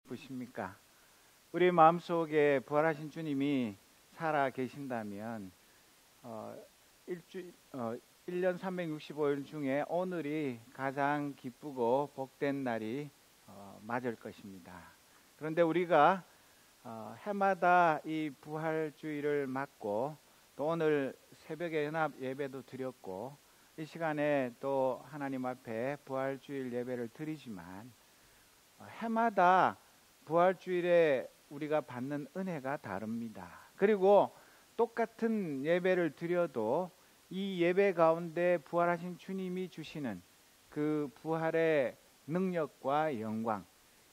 보십니까? 우리 마음속에 부활하신 주님이 살아 계신다면 1년 365일 중에 오늘이 가장 기쁘고 복된 날이 맞을 것입니다. 그런데 우리가 해마다 이 부활주의를 맞고 또 오늘 새벽에 연합 예배도 드렸고 이 시간에 또 하나님 앞에 부활주일 예배를 드리지만 해마다 부활주일에 우리가 받는 은혜가 다릅니다. 그리고 똑같은 예배를 드려도 이 예배 가운데 부활하신 주님이 주시는 그 부활의 능력과 영광,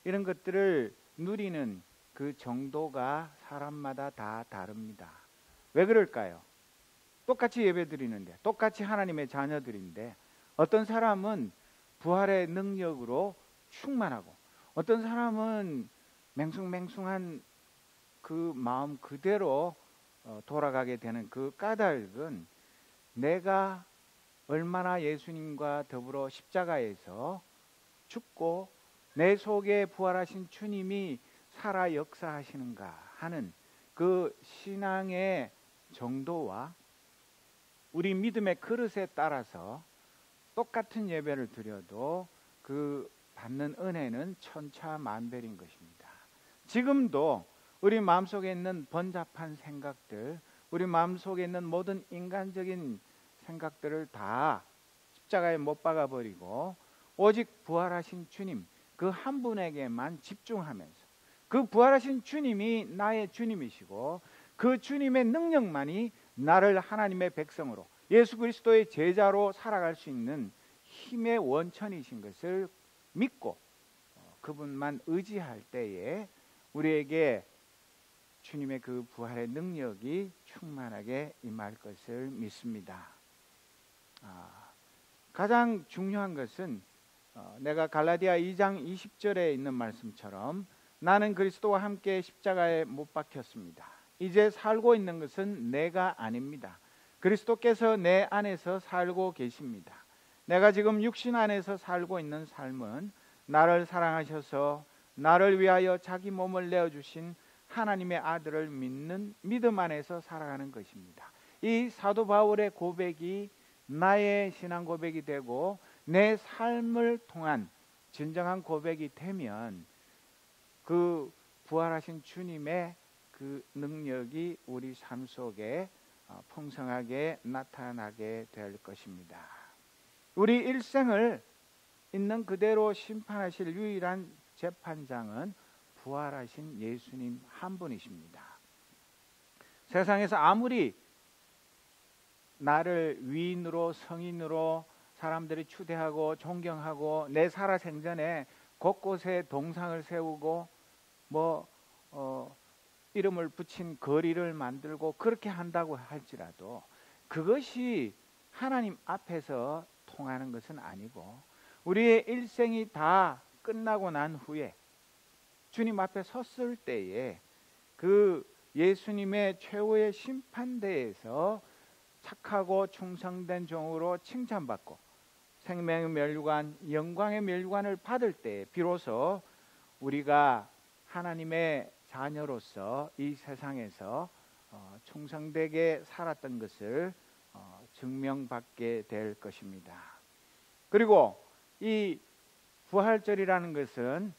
이런 것들을 누리는 그 정도가 사람마다 다 다릅니다. 왜 그럴까요? 똑같이 예배 드리는데, 똑같이 하나님의 자녀들인데, 어떤 사람은 부활의 능력으로 충만하고 어떤 사람은 맹숭맹숭한 그 마음 그대로 돌아가게 되는 그 까닭은 내가 얼마나 예수님과 더불어 십자가에서 죽고 내 속에 부활하신 주님이 살아 역사하시는가 하는 그 신앙의 정도와 우리 믿음의 그릇에 따라서 똑같은 예배를 드려도 그 받는 은혜는 천차만별인 것입니다. 지금도 우리 마음속에 있는 번잡한 생각들, 우리 마음속에 있는 모든 인간적인 생각들을 다 십자가에 못 박아버리고 오직 부활하신 주님, 그 한 분에게만 집중하면서 그 부활하신 주님이 나의 주님이시고 그 주님의 능력만이 나를 하나님의 백성으로 예수 그리스도의 제자로 살아갈 수 있는 힘의 원천이신 것을 믿고 그분만 의지할 때에 우리에게 주님의 그 부활의 능력이 충만하게 임할 것을 믿습니다. 가장 중요한 것은 내가 갈라디아 2장 20절에 있는 말씀처럼 나는 그리스도와 함께 십자가에 못 박혔습니다. 이제 살고 있는 것은 내가 아닙니다. 그리스도께서 내 안에서 살고 계십니다. 내가 지금 육신 안에서 살고 있는 삶은 나를 사랑하셔서 나를 위하여 자기 몸을 내어주신 하나님의 아들을 믿는 믿음 안에서 살아가는 것입니다. 이 사도 바울의 고백이 나의 신앙 고백이 되고 내 삶을 통한 진정한 고백이 되면 그 부활하신 주님의 그 능력이 우리 삶 속에 풍성하게 나타나게 될 것입니다. 우리 일생을 있는 그대로 심판하실 유일한 재판장은 부활하신 예수님 한 분이십니다. 세상에서 아무리 나를 위인으로 성인으로 사람들이 추대하고 존경하고 내 살아생전에 곳곳에 동상을 세우고 이름을 붙인 거리를 만들고 그렇게 한다고 할지라도 그것이 하나님 앞에서 통하는 것은 아니고 우리의 일생이 다 끝나고 난 후에 주님 앞에 섰을 때에 그 예수님의 최후의 심판대에서 착하고 충성된 종으로 칭찬받고 생명의 면류관, 영광의 면류관을 받을 때 비로소 우리가 하나님의 자녀로서 이 세상에서 충성되게 살았던 것을 증명받게 될 것입니다. 그리고 이 부활절이라는 것은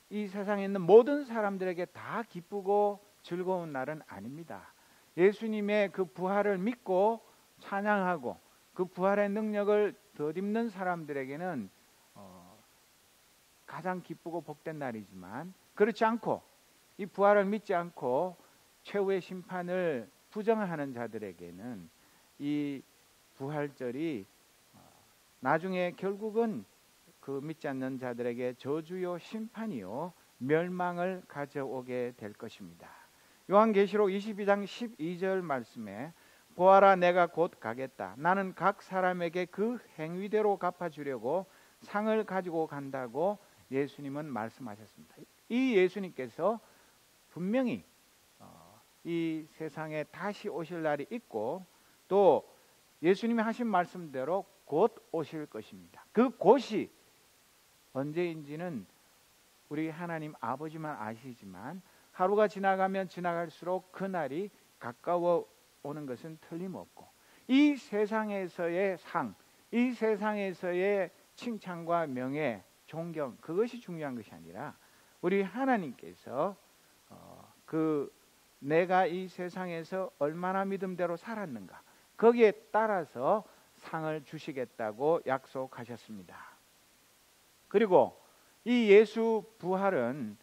이 세상에 있는 모든 사람들에게 다 기쁘고 즐거운 날은 아닙니다. 예수님의 그 부활을 믿고 찬양하고 그 부활의 능력을 덧입는 사람들에게는 가장 기쁘고 복된 날이지만 그렇지 않고 이 부활을 믿지 않고 최후의 심판을 부정하는 자들에게는 이 부활절이 나중에 결국은 그 믿지 않는 자들에게 저주요 심판이요 멸망을 가져오게 될 것입니다. 요한계시록 22장 12절 말씀에 보아라 내가 곧 가겠다. 나는 각 사람에게 그 행위대로 갚아주려고 상을 가지고 간다고 예수님은 말씀하셨습니다. 이 예수님께서 분명히 이 세상에 다시 오실 날이 있고 또 예수님이 하신 말씀대로 곧 오실 것입니다. 그 곧이 언제인지는 우리 하나님 아버지만 아시지만 하루가 지나가면 지나갈수록 그날이 가까워 오는 것은 틀림없고, 이 세상에서의 상, 이 세상에서의 칭찬과 명예, 존경, 그것이 중요한 것이 아니라 우리 하나님께서 내가 이 세상에서 얼마나 믿음대로 살았는가, 거기에 따라서 상을 주시겠다고 약속하셨습니다. 그리고 이 예수 부활은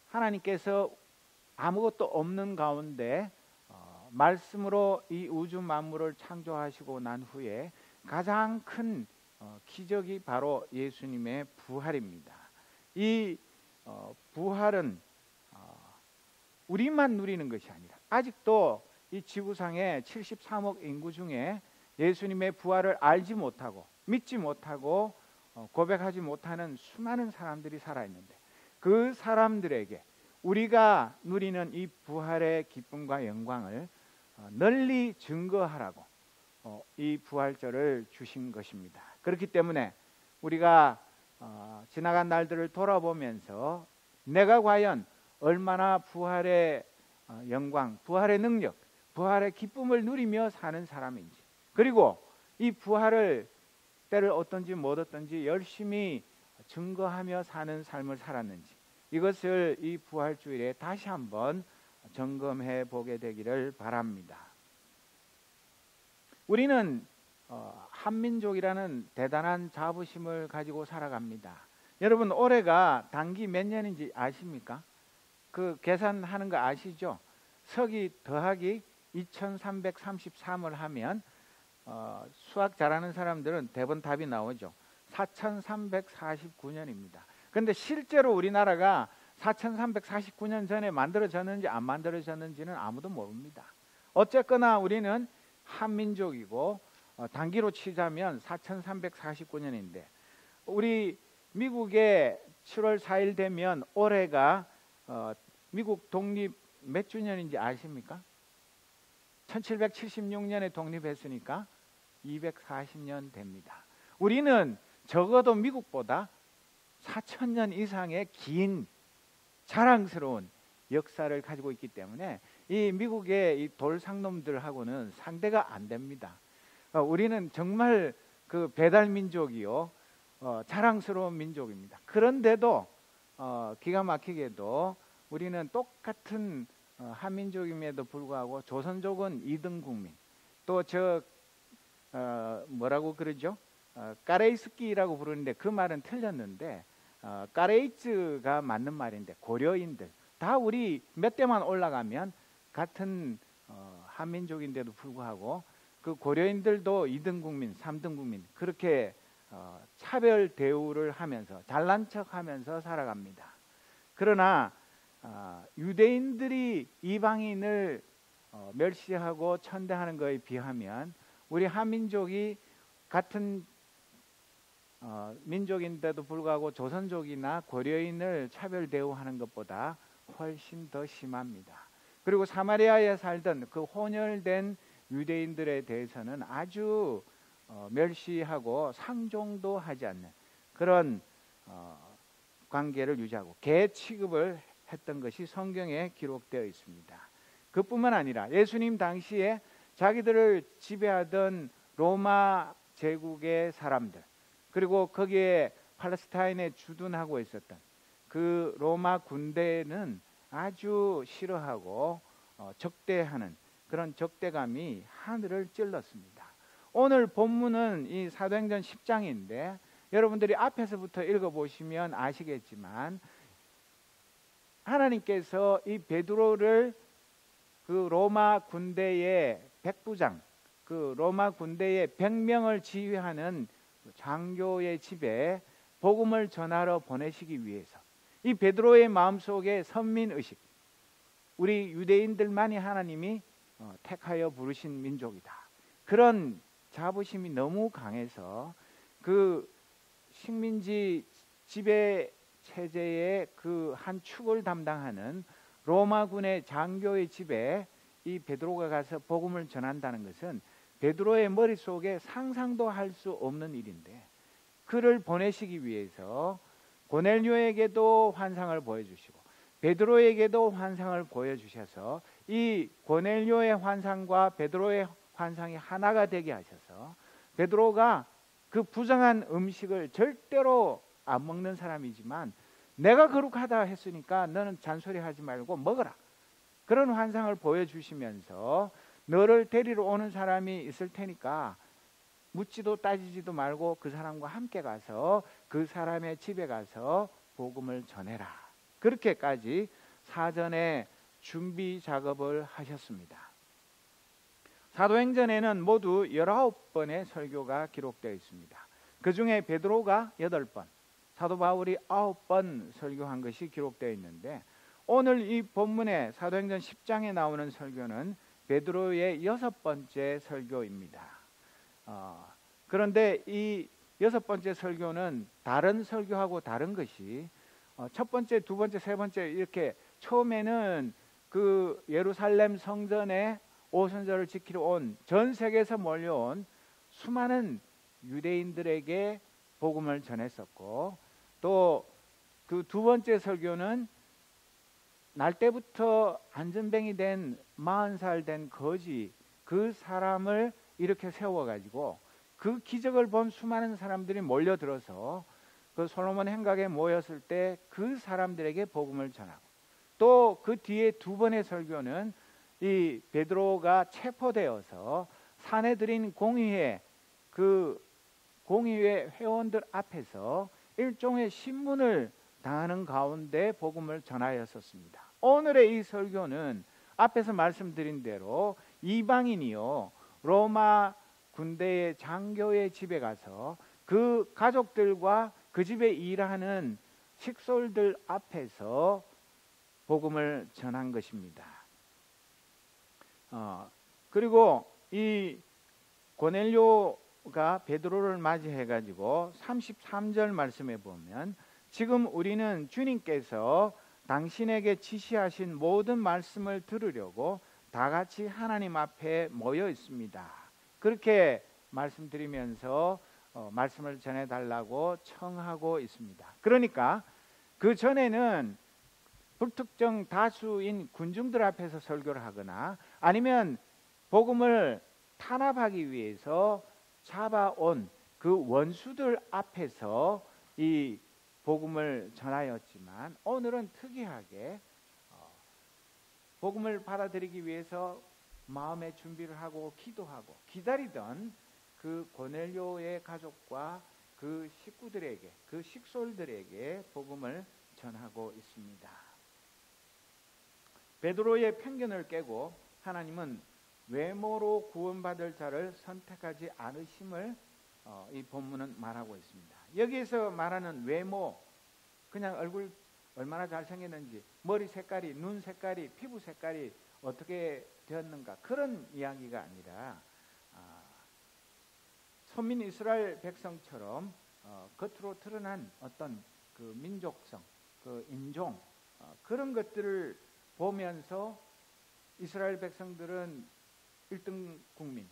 하나님께서 아무것도 없는 가운데 말씀으로 이 우주 만물을 창조하시고 난 후에 가장 큰 기적이 바로 예수님의 부활입니다. 이 부활은 우리만 누리는 것이 아니라 아직도 이 지구상에 73억 인구 중에 예수님의 부활을 알지 못하고 믿지 못하고 고백하지 못하는 수많은 사람들이 살아있는데, 그 사람들에게 우리가 누리는 이 부활의 기쁨과 영광을 널리 증거하라고 이 부활절을 주신 것입니다. 그렇기 때문에 우리가 지나간 날들을 돌아보면서 내가 과연 얼마나 부활의 영광, 부활의 능력, 부활의 기쁨을 누리며 사는 사람인지, 그리고 이 부활을 때를 얻든지 못 얻든지 열심히 증거하며 사는 삶을 살았는지, 이것을 이 부활주일에 다시 한번 점검해 보게 되기를 바랍니다. 우리는 한민족이라는 대단한 자부심을 가지고 살아갑니다. 여러분, 올해가 단기 몇 년인지 아십니까? 그 계산하는 거 아시죠? 서기 더하기 2333을 하면 수학 잘하는 사람들은 대부분 답이 나오죠. 4349년입니다. 그런데 실제로 우리나라가 4349년 전에 만들어졌는지 안 만들어졌는지는 아무도 모릅니다. 어쨌거나 우리는 한민족이고 단기로 치자면 4349년인데, 우리 미국의 7월 4일 되면 올해가 미국 독립 몇 주년인지 아십니까? 1776년에 독립했으니까 240년 됩니다. 우리는 적어도 미국보다 4000년 이상의 긴 자랑스러운 역사를 가지고 있기 때문에 이 미국의 이 돌상놈들하고는 상대가 안 됩니다. 우리는 정말 그 배달 민족이요, 자랑스러운 민족입니다. 그런데도 기가 막히게도 우리는 똑같은 한민족임에도 불구하고 조선족은 2등 국민, 또 뭐라고 그러죠? 까레이스키라고 부르는데 그 말은 틀렸는데 까레이츠가 맞는 말인데, 고려인들 다 우리 몇 대만 올라가면 같은 한민족인데도 불구하고 그 고려인들도 2등 국민, 3등 국민, 그렇게 차별 대우를 하면서 잘난 척하면서 살아갑니다. 그러나 유대인들이 이방인을 멸시하고 천대하는 것에 비하면 우리 한민족이 같은 민족인데도 불구하고 조선족이나 고려인을 차별 대우하는 것보다 훨씬 더 심합니다. 그리고 사마리아에 살던 그 혼혈된 유대인들에 대해서는 아주 멸시하고 상종도 하지 않는 그런 관계를 유지하고 개 취급을 했던 것이 성경에 기록되어 있습니다. 그뿐만 아니라 예수님 당시에 자기들을 지배하던 로마 제국의 사람들, 그리고 거기에 팔레스타인에 주둔하고 있었던 그 로마 군대는 아주 싫어하고 적대하는 그런 적대감이 하늘을 찔렀습니다. 오늘 본문은 이 사도행전 10장인데 여러분들이 앞에서부터 읽어보시면 아시겠지만, 하나님께서 이 베드로를 그 로마 군대의 백부장, 그 로마 군대의 100명을 지휘하는 장교의 집에 복음을 전하러 보내시기 위해서, 이 베드로의 마음속에 선민의식, 우리 유대인들만이 하나님이 택하여 부르신 민족이다, 그런 자부심이 너무 강해서 그 식민지 지배 체제의 그 한 축을 담당하는 로마군의 장교의 집에 이 베드로가 가서 복음을 전한다는 것은 베드로의 머릿속에 상상도 할 수 없는 일인데, 그를 보내시기 위해서 고넬료에게도 환상을 보여주시고 베드로에게도 환상을 보여주셔서 이 고넬료의 환상과 베드로의 환상이 하나가 되게 하셔서 베드로가 그 부정한 음식을 절대로 안 먹는 사람이지만 내가 거룩하다 했으니까 너는 잔소리하지 말고 먹어라. 그런 환상을 보여주시면서 너를 데리러 오는 사람이 있을 테니까 묻지도 따지지도 말고 그 사람과 함께 가서 그 사람의 집에 가서 복음을 전해라. 그렇게까지 사전에 준비 작업을 하셨습니다. 사도행전에는 모두 19번의 설교가 기록되어 있습니다. 그 중에 베드로가 8번, 사도 바울이 9번 설교한 것이 기록되어 있는데 오늘 이 본문에 사도행전 10장에 나오는 설교는 베드로의 6번째 설교입니다. 그런데 이 6번째 설교는 다른 설교하고 다른 것이 첫 번째, 두 번째, 세 번째 이렇게 처음에는 그 예루살렘 성전에 오순절을 지키러 온 전 세계에서 몰려온 수많은 유대인들에게 복음을 전했었고 또 그 두 번째 설교는 날 때부터 안전뱅이 된 40살 된 거지 그 사람을 이렇게 세워가지고 그 기적을 본 수많은 사람들이 몰려들어서 그 솔로몬 행각에 모였을 때 그 사람들에게 복음을 전하고 또 그 뒤에 두 번의 설교는 이 베드로가 체포되어서 사내들인 공의회 그 공의회 회원들 앞에서 일종의 신문을 당하는 가운데 복음을 전하였었습니다. 오늘의 이 설교는 앞에서 말씀드린 대로 이방인이요 로마 군대의 장교의 집에 가서 그 가족들과 그 집에 일하는 식솔들 앞에서 복음을 전한 것입니다. 그리고 이 고넬료가 베드로를 맞이해 가지고 33절 말씀에 보면 지금 우리는 주님께서 당신에게 지시하신 모든 말씀을 들으려고 다 같이 하나님 앞에 모여 있습니다. 그렇게 말씀드리면서 말씀을 전해달라고 청하고 있습니다. 그러니까 그 전에는 불특정 다수인 군중들 앞에서 설교를 하거나 아니면 복음을 탄압하기 위해서 잡아온 그 원수들 앞에서 이 복음을 전하였지만 오늘은 특이하게 복음을 받아들이기 위해서 마음의 준비를 하고 기도하고 기다리던 그 고넬료의 가족과 그 식구들에게 그 식솔들에게 복음을 전하고 있습니다. 베드로의 편견을 깨고 하나님은 외모로 구원받을 자를 선택하지 않으심을 이 본문은 말하고 있습니다. 여기에서 말하는 외모, 그냥 얼굴 얼마나 잘생겼는지, 머리 색깔이, 눈 색깔이, 피부 색깔이 어떻게 되었는가 그런 이야기가 아니라 선민 이스라엘 백성처럼 겉으로 드러난 어떤 그 민족성, 그 인종 그런 것들을 보면서 이스라엘 백성들은 1등 국민,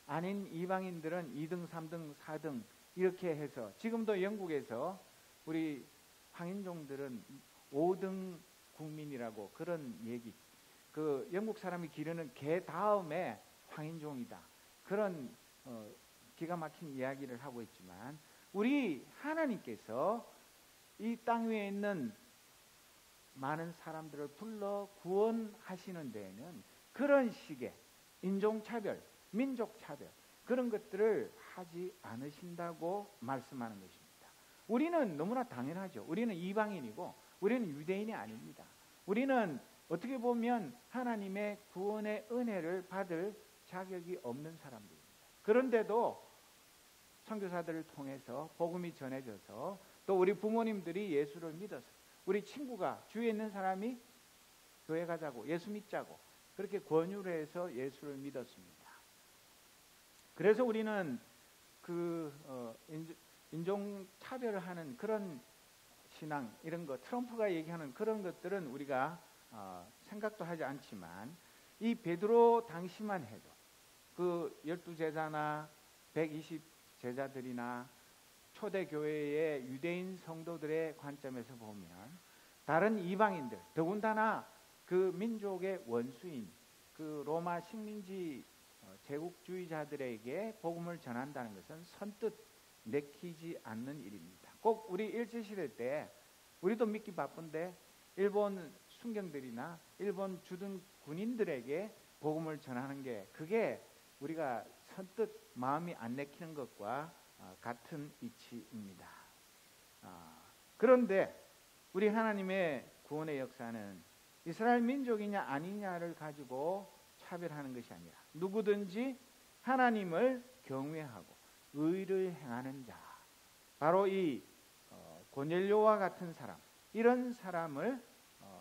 아닌 이방인들은 2등, 3등, 4등 이렇게 해서 지금도 영국에서 우리 황인종들은 5등 국민이라고 그런 얘기, 그 영국 사람이 기르는 개 다음에 황인종이다 그런 기가 막힌 이야기를 하고 있지만 우리 하나님께서 이 땅 위에 있는 많은 사람들을 불러 구원하시는 데에는 그런 식의 인종차별, 민족차별 그런 것들을 하지 않으신다고 말씀하는 것입니다. 우리는 너무나 당연하죠. 우리는 이방인이고 우리는 유대인이 아닙니다. 우리는 어떻게 보면 하나님의 구원의 은혜를 받을 자격이 없는 사람들입니다. 그런데도 선교사들을 통해서 복음이 전해져서 또 우리 부모님들이 예수를 믿어서 우리 친구가 주위에 있는 사람이 교회 가자고 예수 믿자고 그렇게 권유를 해서 예수를 믿었습니다. 그래서 우리는 그 인종 차별을 하는 그런 신앙 이런 거 트럼프가 얘기하는 그런 것들은 우리가 생각도 하지 않지만 이 베드로 당시만 해도 그 12제자나 120 제자들이나 초대교회의 유대인 성도들의 관점에서 보면 다른 이방인들, 더군다나 그 민족의 원수인 그 로마 식민지 제국주의자들에게 복음을 전한다는 것은 선뜻 내키지 않는 일입니다. 꼭 우리 일제시대 때 우리도 믿기 바쁜데 일본 순경들이나 일본 주둔 군인들에게 복음을 전하는 게 그게 우리가 선뜻 마음이 안 내키는 것과 같은 이치입니다. 그런데 우리 하나님의 구원의 역사는 이스라엘 민족이냐 아니냐를 가지고 차별하는 것이 아니라 누구든지 하나님을 경외하고 의를 행하는 자, 바로 이 고넬료와 같은 사람, 이런 사람을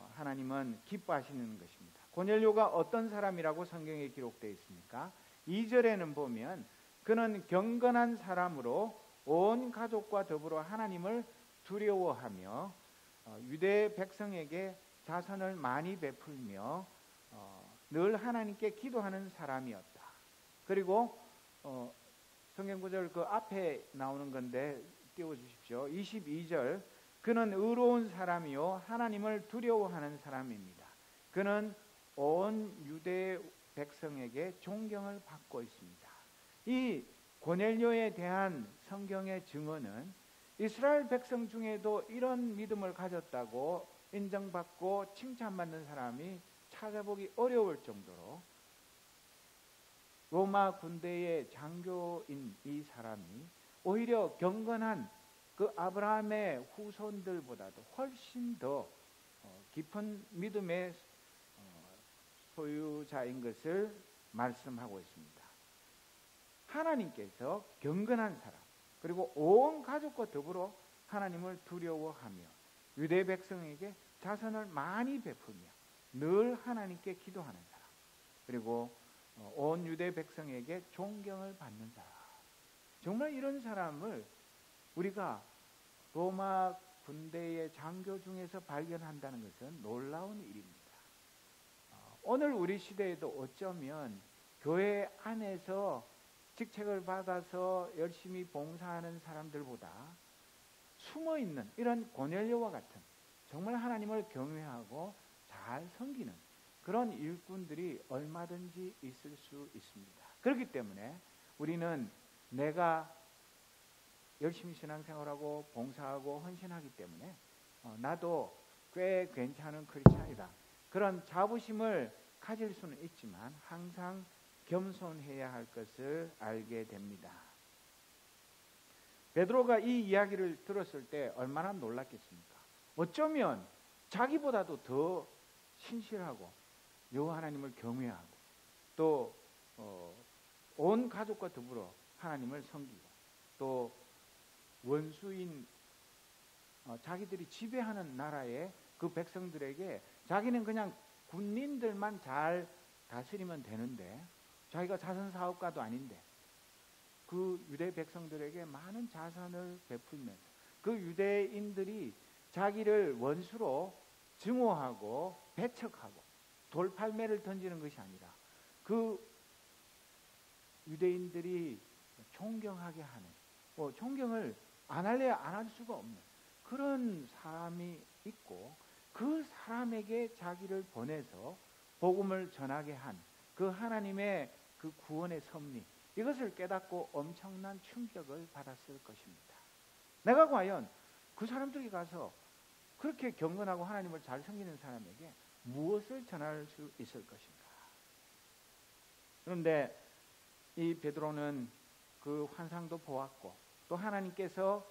하나님은 기뻐하시는 것입니다. 고넬료가 어떤 사람이라고 성경에 기록되어 있습니까? 2절에는 보면 그는 경건한 사람으로 온 가족과 더불어 하나님을 두려워하며 유대 백성에게 자선을 많이 베풀며 늘 하나님께 기도하는 사람이었다. 그리고 성경 구절 그 앞에 나오는 건데 띄워주십시오. 22절, 그는 의로운 사람이요 하나님을 두려워하는 사람입니다. 그는 온 유대 백성에게 존경을 받고 있습니다. 이 고넬료에 대한 성경의 증언은 이스라엘 백성 중에도 이런 믿음을 가졌다고 인정받고 칭찬받는 사람이 찾아보기 어려울 정도로 로마 군대의 장교인 이 사람이 오히려 경건한 그 아브라함의 후손들보다도 훨씬 더 깊은 믿음의 소유자인 것을 말씀하고 있습니다. 하나님께서 경건한 사람, 그리고 온 가족과 더불어 하나님을 두려워하며 유대 백성에게 자선을 많이 베풀며 늘 하나님께 기도하는 사람, 그리고 온 유대 백성에게 존경을 받는 사람, 정말 이런 사람을 우리가 로마 군대의 장교 중에서 발견한다는 것은 놀라운 일입니다. 오늘 우리 시대에도 어쩌면 교회 안에서 직책을 받아서 열심히 봉사하는 사람들보다 숨어있는 이런 고넬료와 같은 정말 하나님을 경외하고 잘 섬기는 그런 일꾼들이 얼마든지 있을 수 있습니다. 그렇기 때문에 우리는 내가 열심히 신앙생활하고 봉사하고 헌신하기 때문에 나도 꽤 괜찮은 크리스찬이다, 그런 자부심을 가질 수는 있지만 항상 겸손해야 할 것을 알게 됩니다. 베드로가 이 이야기를 들었을 때 얼마나 놀랐겠습니까? 어쩌면 자기보다도 더 신실하고 여호와 하나님을 경외하고 또 온 가족과 더불어 하나님을 섬기고 또 원수인 자기들이 지배하는 나라의 그 백성들에게 자기는 그냥 군민들만 잘 다스리면 되는데 자기가 자선사업가도 아닌데 그 유대 백성들에게 많은 자선을 베풀면서 그 유대인들이 자기를 원수로 증오하고 배척하고 돌팔매를 던지는 것이 아니라 그 유대인들이 존경하게 하는, 존경을 안 할래야 안 할 수가 없는 그런 사람이 있고 그 사람에게 자기를 보내서 복음을 전하게 한 그 하나님의 그 구원의 섭리, 이것을 깨닫고 엄청난 충격을 받았을 것입니다. 내가 과연 그 사람들이 가서 그렇게 경건하고 하나님을 잘 섬기는 사람에게 무엇을 전할 수 있을 것인가? 그런데 이 베드로는 그 환상도 보았고 또 하나님께서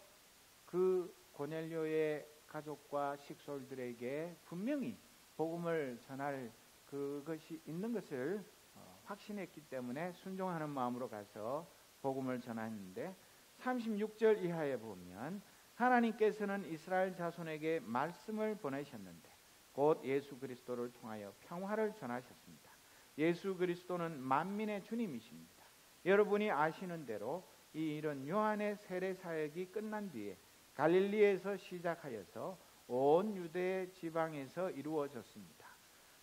그 고넬료의 가족과 식솔들에게 분명히 복음을 전할 그것이 있는 것을 확신했기 때문에 순종하는 마음으로 가서 복음을 전하는데 36절 이하에 보면 하나님께서는 이스라엘 자손에게 말씀을 보내셨는데 곧 예수 그리스도를 통하여 평화를 전하셨습니다. 예수 그리스도는 만민의 주님이십니다. 여러분이 아시는 대로 이 일은 요한의 세례 사역이 끝난 뒤에 갈릴리에서 시작하여서 온 유대 지방에서 이루어졌습니다.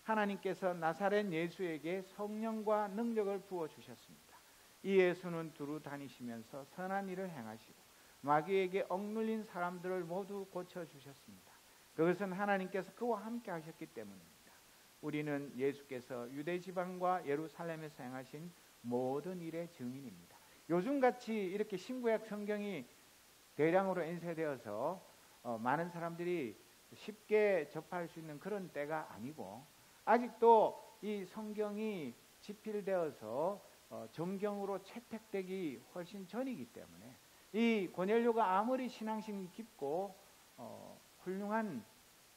하나님께서 나사렛 예수에게 성령과 능력을 부어주셨습니다. 이 예수는 두루 다니시면서 선한 일을 행하시고 마귀에게 억눌린 사람들을 모두 고쳐주셨습니다. 그것은 하나님께서 그와 함께 하셨기 때문입니다. 우리는 예수께서 유대 지방과 예루살렘에서 행하신 모든 일의 증인입니다. 요즘같이 이렇게 신구약 성경이 대량으로 인쇄되어서 많은 사람들이 쉽게 접할 수 있는 그런 때가 아니고, 아직도 이 성경이 집필되어서 점경으로 채택되기 훨씬 전이기 때문에 이 고넬료가 아무리 신앙심이 깊고 훌륭한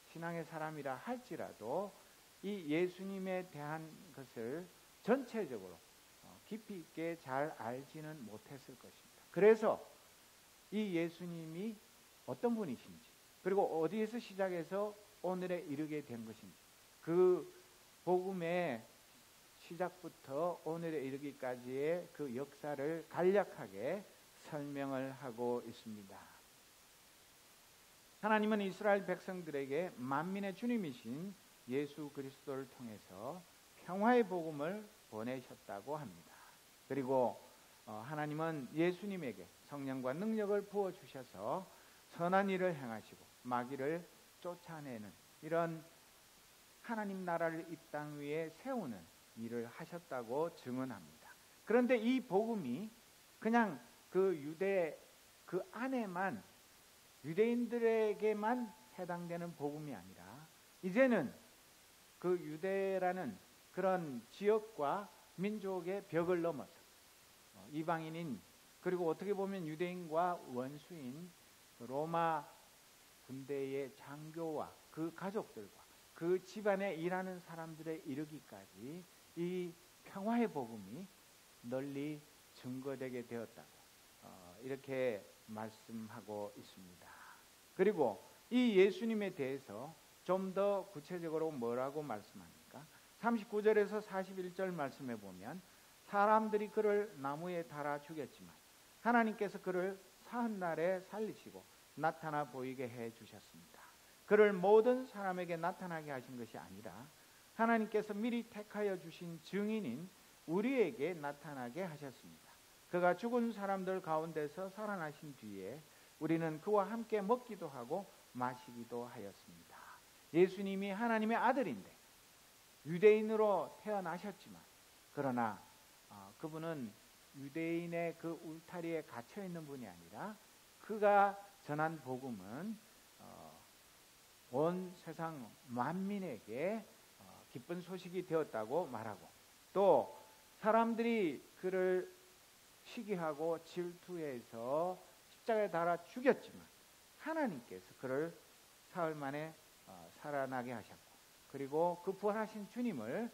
신앙의 사람이라 할지라도 이 예수님에 대한 것을 전체적으로 깊이 있게 잘 알지는 못했을 것입니다. 그래서 이 예수님이 어떤 분이신지, 그리고 어디에서 시작해서 오늘에 이르게 된 것인지, 그 복음의 시작부터 오늘에 이르기까지의 그 역사를 간략하게 설명을 하고 있습니다. 하나님은 이스라엘 백성들에게 만민의 주님이신 예수 그리스도를 통해서 평화의 복음을 보내셨다고 합니다. 그리고 하나님은 예수님에게 성령과 능력을 부어주셔서 선한 일을 행하시고 마귀를 쫓아내는 이런 하나님 나라를 이 땅 위에 세우는 일을 하셨다고 증언합니다. 그런데 이 복음이 그냥 그 유대 그 안에만, 유대인들에게만 해당되는 복음이 아니라 이제는 그 유대라는 그런 지역과 민족의 벽을 넘어서 이방인인, 그리고 어떻게 보면 유대인과 원수인 로마 군대의 장교와 그 가족들과 그 집안에 일하는 사람들에 이르기까지 이 평화의 복음이 널리 증거되게 되었다고 이렇게 말씀하고 있습니다. 그리고 이 예수님에 대해서 좀 더 구체적으로 뭐라고 말씀합니까? 39절에서 41절 말씀해 보면 사람들이 그를 나무에 달아 죽였지만 하나님께서 그를 사흘 날에 살리시고 나타나 보이게 해 주셨습니다. 그를 모든 사람에게 나타나게 하신 것이 아니라 하나님께서 미리 택하여 주신 증인인 우리에게 나타나게 하셨습니다. 그가 죽은 사람들 가운데서 살아나신 뒤에 우리는 그와 함께 먹기도 하고 마시기도 하였습니다. 예수님이 하나님의 아들인데 유대인으로 태어나셨지만, 그러나 그분은 유대인의 그 울타리에 갇혀 있는 분이 아니라 그가 전한 복음은 온 세상 만민에게 기쁜 소식이 되었다고 말하고, 또 사람들이 그를 시기하고 질투해서 십자가에 달아 죽였지만 하나님께서 그를 사흘 만에 살아나게 하셨고, 그리고 그 부활하신 주님을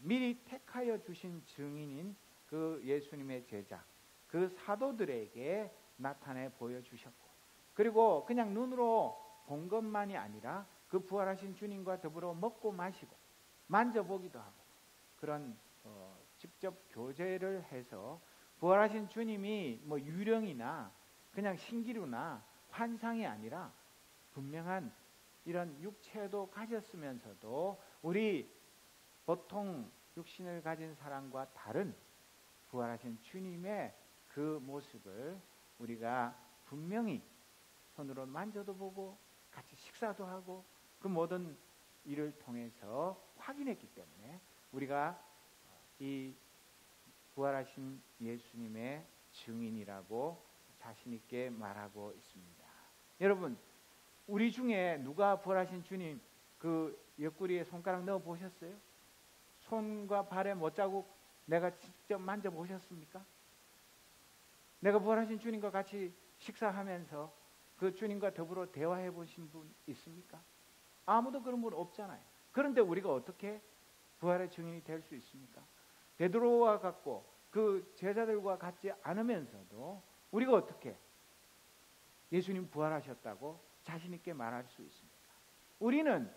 미리 택하여 주신 증인인 그 예수님의 제자, 그 사도들에게 나타내 보여주셨고, 그리고 그냥 눈으로 본 것만이 아니라 그 부활하신 주님과 더불어 먹고 마시고 만져보기도 하고 그런 직접 교제를 해서 부활하신 주님이 뭐 유령이나 그냥 신기루나 환상이 아니라 분명한 이런 육체도 가졌으면서도 우리 보통 육신을 가진 사람과 다른 부활하신 주님의 그 모습을 우리가 분명히 손으로 만져도 보고 같이 식사도 하고 그 모든 일을 통해서 확인했기 때문에 우리가 이 부활하신 예수님의 증인이라고 자신 있게 말하고 있습니다. 여러분, 우리 중에 누가 부활하신 주님 그 옆구리에 손가락 넣어 보셨어요? 손과 발에 못자국 내가 직접 만져보셨습니까? 내가 부활하신 주님과 같이 식사하면서 그 주님과 더불어 대화해 보신 분 있습니까? 아무도 그런 분 없잖아요. 그런데 우리가 어떻게 부활의 증인이 될 수 있습니까? 베드로와 같고 그 제자들과 같지 않으면서도 우리가 어떻게 예수님 부활하셨다고 자신 있게 말할 수 있습니까? 우리는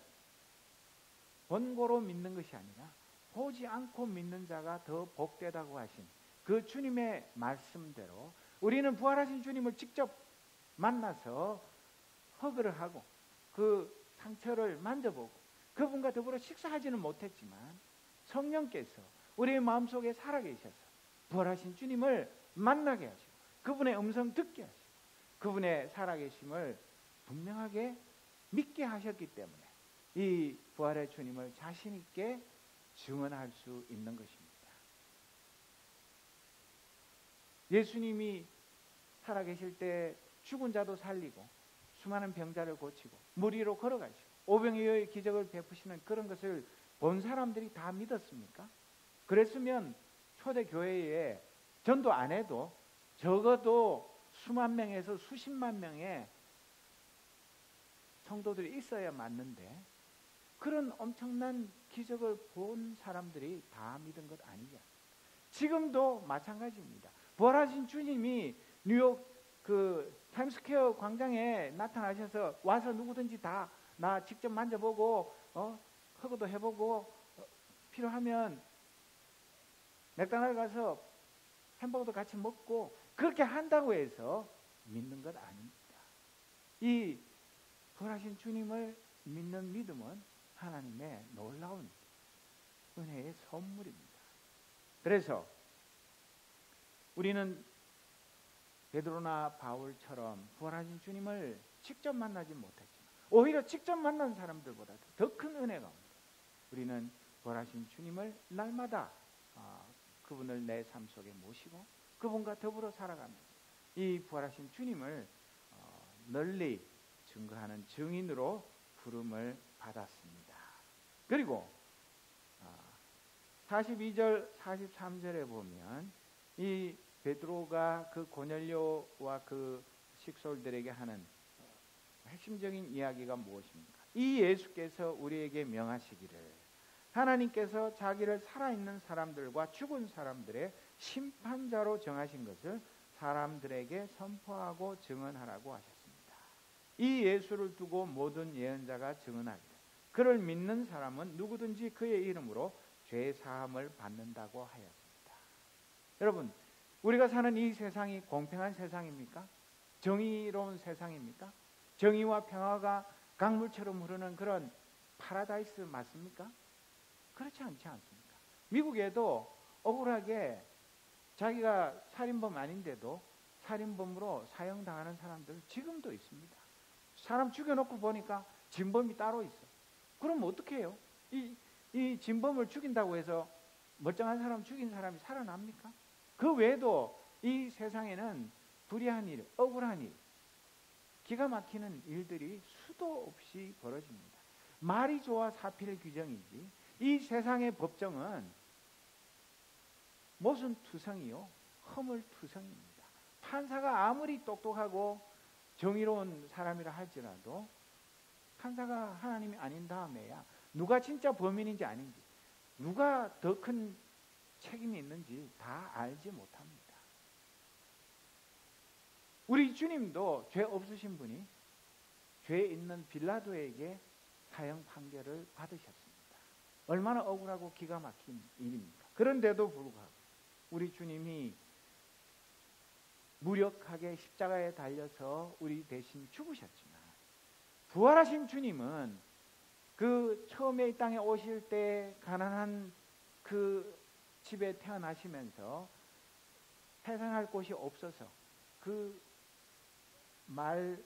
번고로 믿는 것이 아니라 보지 않고 믿는 자가 더 복되다고 하신 그 주님의 말씀대로 우리는 부활하신 주님을 직접 만나서 허그를 하고 그 상처를 만져보고 그분과 더불어 식사하지는 못했지만 성령께서 우리의 마음속에 살아계셔서 부활하신 주님을 만나게 하시고 그분의 음성 듣게 하시고 그분의 살아계심을 분명하게 믿게 하셨기 때문에 이 부활의 주님을 자신 있게 증언할 수 있는 것입니다. 예수님이 살아계실 때 죽은 자도 살리고 수많은 병자를 고치고 물 위로 걸어가시고 오병이어의 기적을 베푸시는 그런 것을 본 사람들이 다 믿었습니까? 그랬으면 초대교회에 전도 안 해도 적어도 수만 명에서 수십만 명의 성도들이 있어야 맞는데 그런 엄청난 기적을 본 사람들이 다 믿은 것 아니냐. 지금도 마찬가지입니다. 부활하신 주님이 뉴욕 그 타임스퀘어 광장에 나타나셔서 와서 누구든지 다 나 직접 만져보고 허그도 해보고 필요하면 맥도날드 가서 햄버거도 같이 먹고 그렇게 한다고 해서 믿는 것 아닙니다. 이 부활하신 주님을 믿는 믿음은 하나님의 놀라운 은혜의 선물입니다. 그래서 우리는 베드로나 바울처럼 부활하신 주님을 직접 만나지 못했지만 오히려 직접 만난 사람들보다 더 큰 은혜가 옵니다. 우리는 부활하신 주님을 날마다 그분을 내 삶 속에 모시고 그분과 더불어 살아가면서 이 부활하신 주님을 널리 증거하는 증인으로 부름을 받았습니다. 그리고 42절 43절에 보면 이 베드로가 그 고넬료와 그 식솔들에게 하는 핵심적인 이야기가 무엇입니까? 이 예수께서 우리에게 명하시기를 하나님께서 자기를 살아있는 사람들과 죽은 사람들의 심판자로 정하신 것을 사람들에게 선포하고 증언하라고 하셨습니다. 이 예수를 두고 모든 예언자가 증언하기를 그를 믿는 사람은 누구든지 그의 이름으로 죄 사함을 받는다고 하였습니다. 여러분, 우리가 사는 이 세상이 공평한 세상입니까? 정의로운 세상입니까? 정의와 평화가 강물처럼 흐르는 그런 파라다이스 맞습니까? 그렇지 않지 않습니까? 미국에도 억울하게 자기가 살인범 아닌데도 살인범으로 사형당하는 사람들 지금도 있습니다. 사람 죽여놓고 보니까 진범이 따로 있어. 그럼 어떻게 해요? 이 진범을 죽인다고 해서 멀쩡한 사람 죽인 사람이 살아납니까? 그 외에도 이 세상에는 불의한 일, 억울한 일, 기가 막히는 일들이 수도 없이 벌어집니다. 말이 좋아 사필 규정이지 이 세상의 법정은 모순투성이요 허물투성입니다. 판사가 아무리 똑똑하고 정의로운 사람이라 할지라도 판사가 하나님이 아닌 다음에야 누가 진짜 범인인지 아닌지 누가 더 큰 책임이 있는지 다 알지 못합니다. 우리 주님도 죄 없으신 분이 죄 있는 빌라도에게 사형 판결을 받으셨습니다. 얼마나 억울하고 기가 막힌 일입니까? 그런데도 불구하고 우리 주님이 무력하게 십자가에 달려서 우리 대신 죽으셨지만 부활하신 주님은 그 처음에 이 땅에 오실 때 가난한 그 집에 태어나시면서 해산할 곳이 없어서 그 말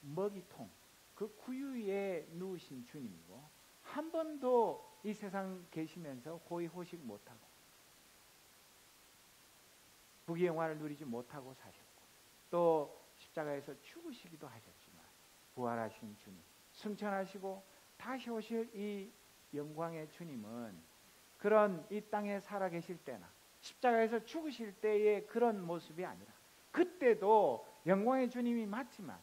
먹이통 그 구유에 누우신 주님이고 한 번도 이 세상 계시면서 호의호식 못하고 부귀영화를 누리지 못하고 사셨고 또 십자가에서 죽으시기도 하셨지만 부활하신 주님 승천하시고 다시 오실 이 영광의 주님은 그런 이 땅에 살아계실 때나 십자가에서 죽으실 때의 그런 모습이 아니라 그때도 영광의 주님이 맞지만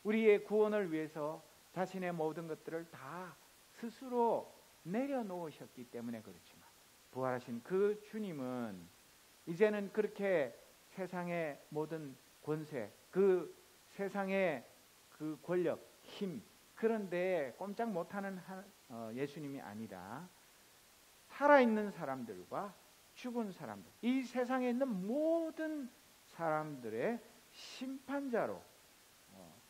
우리의 구원을 위해서 자신의 모든 것들을 다 스스로 내려놓으셨기 때문에 그렇지만 부활하신 그 주님은 이제는 그렇게 세상의 모든 권세, 그 세상의 그 권력, 힘 그런 데에 꼼짝 못하는 예수님이 아니라 살아있는 사람들과 죽은 사람들, 이 세상에 있는 모든 사람들의 심판자로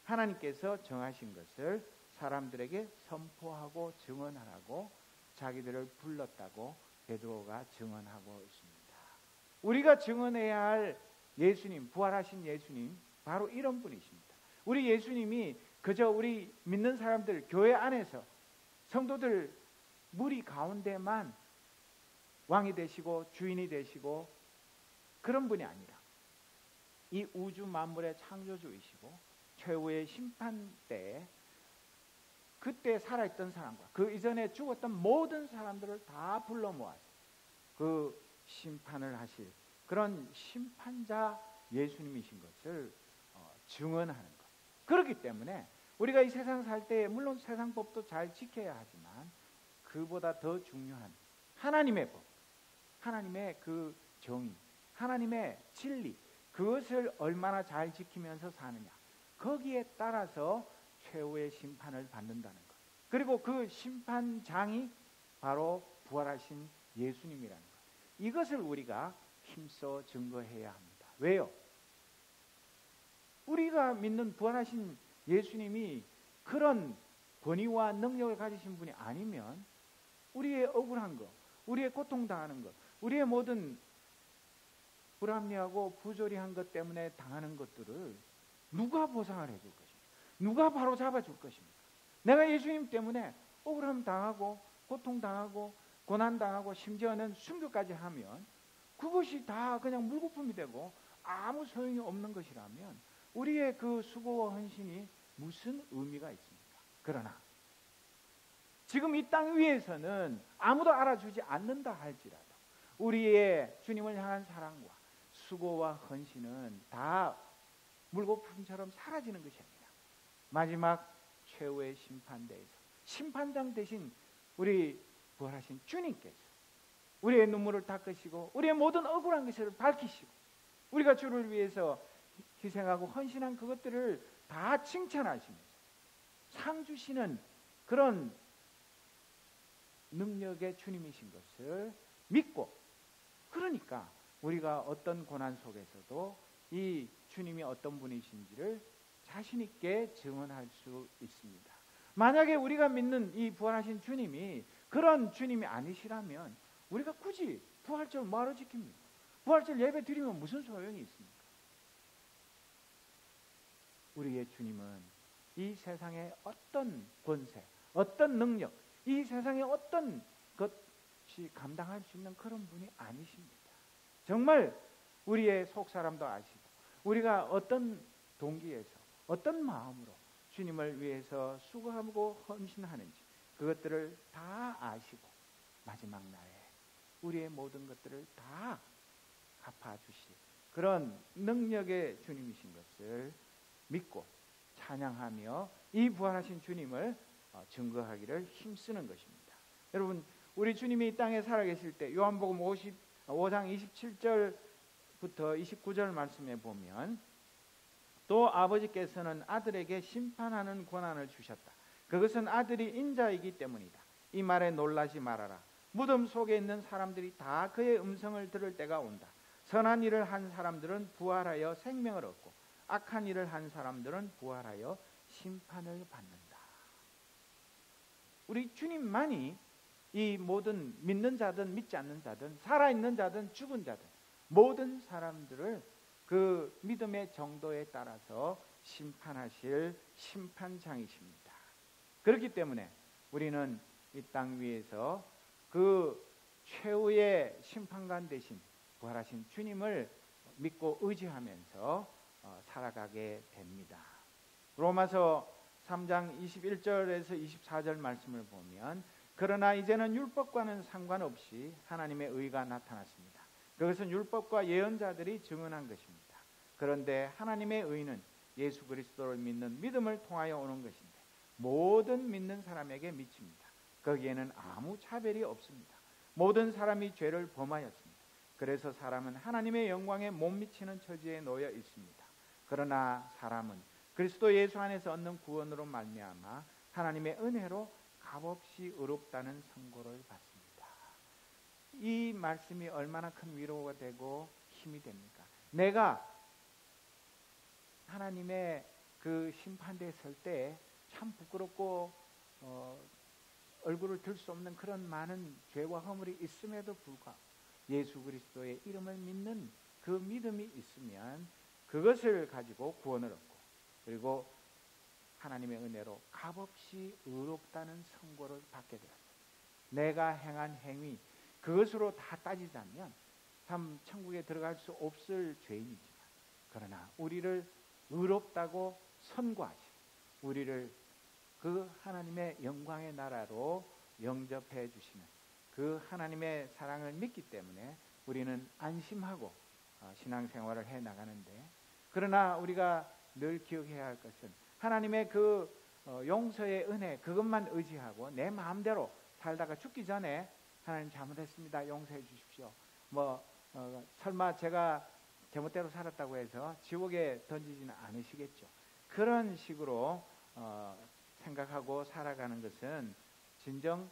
하나님께서 정하신 것을 사람들에게 선포하고 증언하라고 자기들을 불렀다고 베드로가 증언하고 있습니다. 우리가 증언해야 할 예수님, 부활하신 예수님, 바로 이런 분이십니다. 우리 예수님이 그저 우리 믿는 사람들 교회 안에서 성도들 무리 가운데만 왕이 되시고 주인이 되시고 그런 분이 아니라 이 우주 만물의 창조주이시고 최후의 심판 때에 그때 살아있던 사람과 그 이전에 죽었던 모든 사람들을 다 불러 모아서 그 심판을 하실 그런 심판자 예수님이신 것을 증언하는 것. 그렇기 때문에 우리가 이 세상 살 때 물론 세상 법도 잘 지켜야 하지만 그보다 더 중요한 하나님의 법, 하나님의 그 정의, 하나님의 진리, 그것을 얼마나 잘 지키면서 사느냐, 거기에 따라서 최후의 심판을 받는다는 것. 그리고 그 심판장이 바로 부활하신 예수님이라는 것. 이것을 우리가 힘써 증거해야 합니다. 왜요? 우리가 믿는 부활하신 예수님이 그런 권위와 능력을 가지신 분이 아니면 우리의 억울한 것, 우리의 고통당하는 것, 우리의 모든 불합리하고 부조리한 것 때문에 당하는 것들을 누가 보상을 해줄 것입니까? 누가 바로 잡아줄 것입니까? 내가 예수님 때문에 억울함 당하고 고통당하고 고난당하고 심지어는 순교까지 하면 그것이 다 그냥 물거품이 되고 아무 소용이 없는 것이라면 우리의 그 수고와 헌신이 무슨 의미가 있습니까? 그러나 지금 이 땅 위에서는 아무도 알아주지 않는다 할지라도 우리의 주님을 향한 사랑과 수고와 헌신은 다 물거품처럼 사라지는 것이 아니라 마지막 최후의 심판대에서 심판장 대신 우리 부활하신 주님께서 우리의 눈물을 닦으시고 우리의 모든 억울한 것을 밝히시고 우리가 주를 위해서 희생하고 헌신한 그것들을 다 칭찬하시면서 상 주시는 그런 능력의 주님이신 것을 믿고, 그러니까 우리가 어떤 고난 속에서도 이 주님이 어떤 분이신지를 자신 있게 증언할 수 있습니다. 만약에 우리가 믿는 이 부활하신 주님이 그런 주님이 아니시라면 우리가 굳이 부활절 뭐하러 지킵니까? 부활절 예배 드리면 무슨 소용이 있습니까? 우리의 주님은 이 세상의 어떤 권세, 어떤 능력, 이 세상의 어떤 것이 감당할 수 있는 그런 분이 아니십니다. 정말 우리의 속사람도 아시고 우리가 어떤 동기에서 어떤 마음으로 주님을 위해서 수고하고 헌신하는지 그것들을 다 아시고 마지막 날에 우리의 모든 것들을 다 갚아주실 그런 능력의 주님이신 것을 믿고 찬양하며 이 부활하신 주님을 증거하기를 힘쓰는 것입니다. 여러분, 우리 주님이 이 땅에 살아계실 때 요한복음 5장 27절부터 29절 말씀에 보면 또 아버지께서는 아들에게 심판하는 권한을 주셨다. 그것은 아들이 인자이기 때문이다. 이 말에 놀라지 말아라. 무덤 속에 있는 사람들이 다 그의 음성을 들을 때가 온다. 선한 일을 한 사람들은 부활하여 생명을 얻고 악한 일을 한 사람들은 부활하여 심판을 받는다. 우리 주님만이 이 모든 믿는 자든 믿지 않는 자든 살아있는 자든 죽은 자든 모든 사람들을 그 믿음의 정도에 따라서 심판하실 심판장이십니다. 그렇기 때문에 우리는 이 땅 위에서 그 최후의 심판관 되신 부활하신 주님을 믿고 의지하면서 살아가게 됩니다. 로마서 3장 21절에서 24절 말씀을 보면 그러나 이제는 율법과는 상관없이 하나님의 의가 나타났습니다. 그것은 율법과 예언자들이 증언한 것입니다. 그런데 하나님의 의는 예수 그리스도를 믿는 믿음을 통하여 오는 것인데 모든 믿는 사람에게 미칩니다. 거기에는 아무 차별이 없습니다. 모든 사람이 죄를 범하였습니다. 그래서 사람은 하나님의 영광에 못 미치는 처지에 놓여 있습니다. 그러나 사람은 그리스도 예수 안에서 얻는 구원으로 말미암아 하나님의 은혜로 값없이 의롭다는 선고를 받습니다. 이 말씀이 얼마나 큰 위로가 되고 힘이 됩니까? 내가 하나님의 그 심판대에 설 때 참 부끄럽고 얼굴을 들 수 없는 그런 많은 죄와 허물이 있음에도 불구하고 예수 그리스도의 이름을 믿는 그 믿음이 있으면 그것을 가지고 구원을 얻고, 그리고 하나님의 은혜로 값없이 의롭다는 선고를 받게 되었어요. 내가 행한 행위, 그것으로 다 따지자면 참 천국에 들어갈 수 없을 죄인이지만, 그러나 우리를 의롭다고 선고하시고 우리를 그 하나님의 영광의 나라로 영접해 주시는 그 하나님의 사랑을 믿기 때문에 우리는 안심하고 신앙생활을 해 나가는데, 그러나 우리가 늘 기억해야 할 것은 하나님의 그 용서의 은혜, 그것만 의지하고 내 마음대로 살다가 죽기 전에 하나님 잘못했습니다, 용서해 주십시오, 설마 제가 제멋대로 살았다고 해서 지옥에 던지지는 않으시겠죠. 그런 식으로 생각하고 살아가는 것은 진정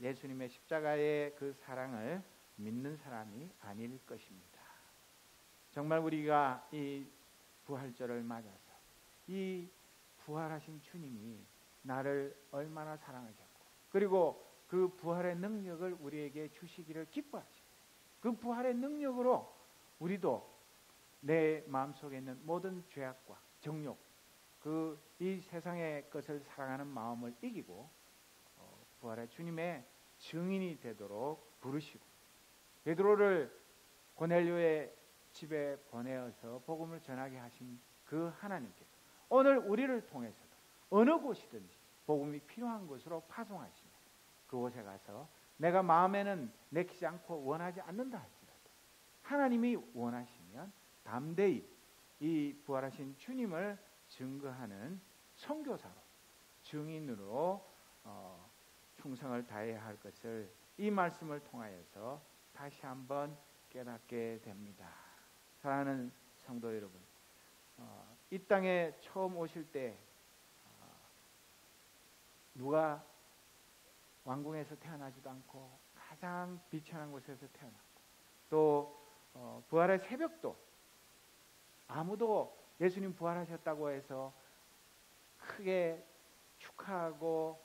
예수님의 십자가의 그 사랑을 믿는 사람이 아닐 것입니다. 정말 우리가 이 부활절을 맞아서 이 부활하신 주님이 나를 얼마나 사랑하셨고, 그리고 그 부활의 능력을 우리에게 주시기를 기뻐하시고, 그 부활의 능력으로 우리도 내 마음속에 있는 모든 죄악과 정욕, 이 세상의 것을 사랑하는 마음을 이기고 부활의 주님의 증인이 되도록 부르시고, 베드로를 고넬료의 집에 보내어서 복음을 전하게 하신 그 하나님께서 오늘 우리를 통해서도 어느 곳이든지 복음이 필요한 곳으로 파송하시면 그곳에 가서 내가 마음에는 내키지 않고 원하지 않는다 할지라도 하나님이 원하시면 담대히 이 부활하신 주님을 증거하는 선교사로, 증인으로 충성을 다해야 할 것을 이 말씀을 통하여서 다시 한번 깨닫게 됩니다. 사랑하는 성도 여러분, 이 땅에 처음 오실 때 누가 왕궁에서 태어나지도 않고 가장 비천한 곳에서 태어났고, 또 부활의 새벽도 아무도 예수님 부활하셨다고 해서 크게 축하하고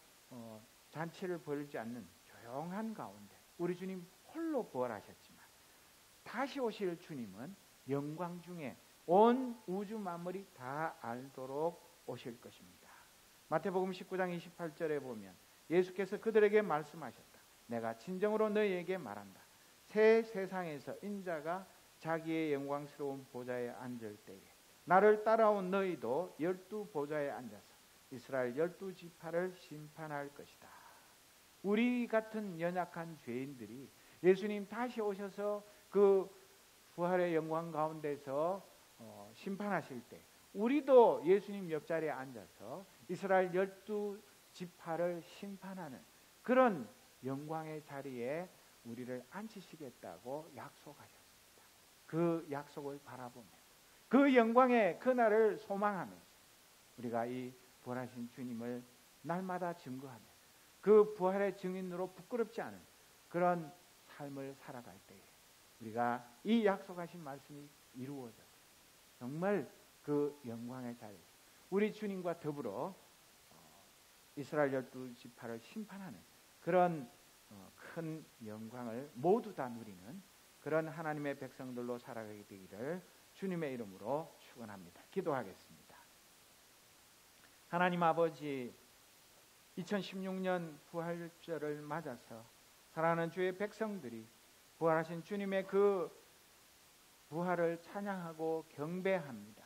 잔치를 벌이지 않는 조용한 가운데 우리 주님 홀로 부활하셨지만, 다시 오실 주님은 영광 중에 온 우주 만물이 다 알도록 오실 것입니다. 마태복음 19장 28절에 보면 예수께서 그들에게 말씀하셨다. 내가 진정으로 너희에게 말한다. 새 세상에서 인자가 자기의 영광스러운 보좌에 앉을 때에 나를 따라온 너희도 12 보좌에 앉아서 이스라엘 12지파를 심판할 것이다. 우리 같은 연약한 죄인들이 예수님 다시 오셔서 그 부활의 영광 가운데서 심판하실 때 우리도 예수님 옆자리에 앉아서 이스라엘 12지파를 심판하는 그런 영광의 자리에 우리를 앉히시겠다고 약속하셨습니다. 그 약속을 바라보며 그 영광의 그날을 소망하면서 우리가 이 부활하신 주님을 날마다 증거하며 그 부활의 증인으로 부끄럽지 않은 그런 삶을 살아갈 때에 우리가 이 약속하신 말씀이 이루어져서 정말 그 영광의 자리, 우리 주님과 더불어 이스라엘 12지파를 심판하는 그런 큰 영광을 모두 다 누리는 그런 하나님의 백성들로 살아가게 되기를 주님의 이름으로 축원합니다. 기도하겠습니다. 하나님 아버지, 2016년 부활절을 맞아서 사랑하는 주의 백성들이 부활하신 주님의 그 부활을 찬양하고 경배합니다.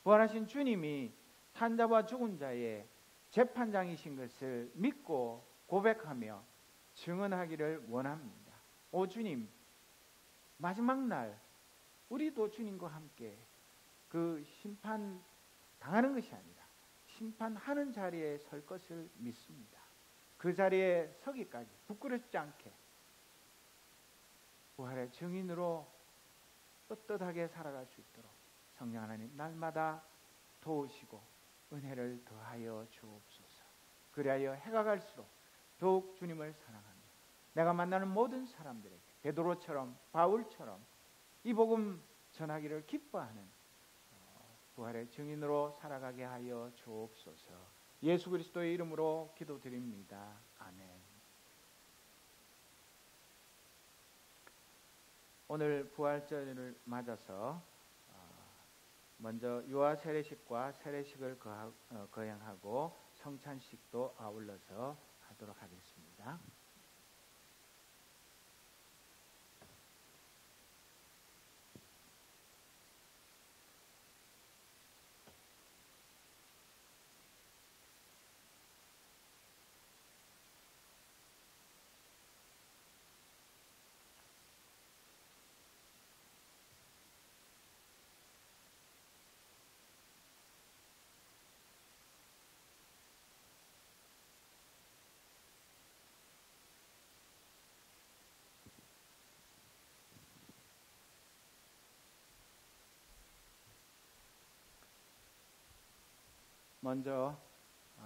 부활하신 주님이 산자와 죽은 자의 재판장이신 것을 믿고 고백하며 증언하기를 원합니다. 오 주님, 마지막 날 우리도 주님과 함께 그 심판 당하는 것이 아니라 심판하는 자리에 설 것을 믿습니다. 그 자리에 서기까지 부끄럽지 않게 부활의 증인으로 떳떳하게 살아갈 수 있도록 성령 하나님 날마다 도우시고 은혜를 더하여 주옵소서. 그리하여 해가 갈수록 더욱 주님을 사랑하며 내가 만나는 모든 사람들에게 베드로처럼 바울처럼 이 복음 전하기를 기뻐하는 부활의 증인으로 살아가게 하여 주옵소서. 예수 그리스도의 이름으로 기도드립니다. 아멘. 오늘 부활절을 맞아서 먼저 유아 세례식과 세례식을 거행하고 성찬식도 아울러서 하도록 하겠습니다. 먼저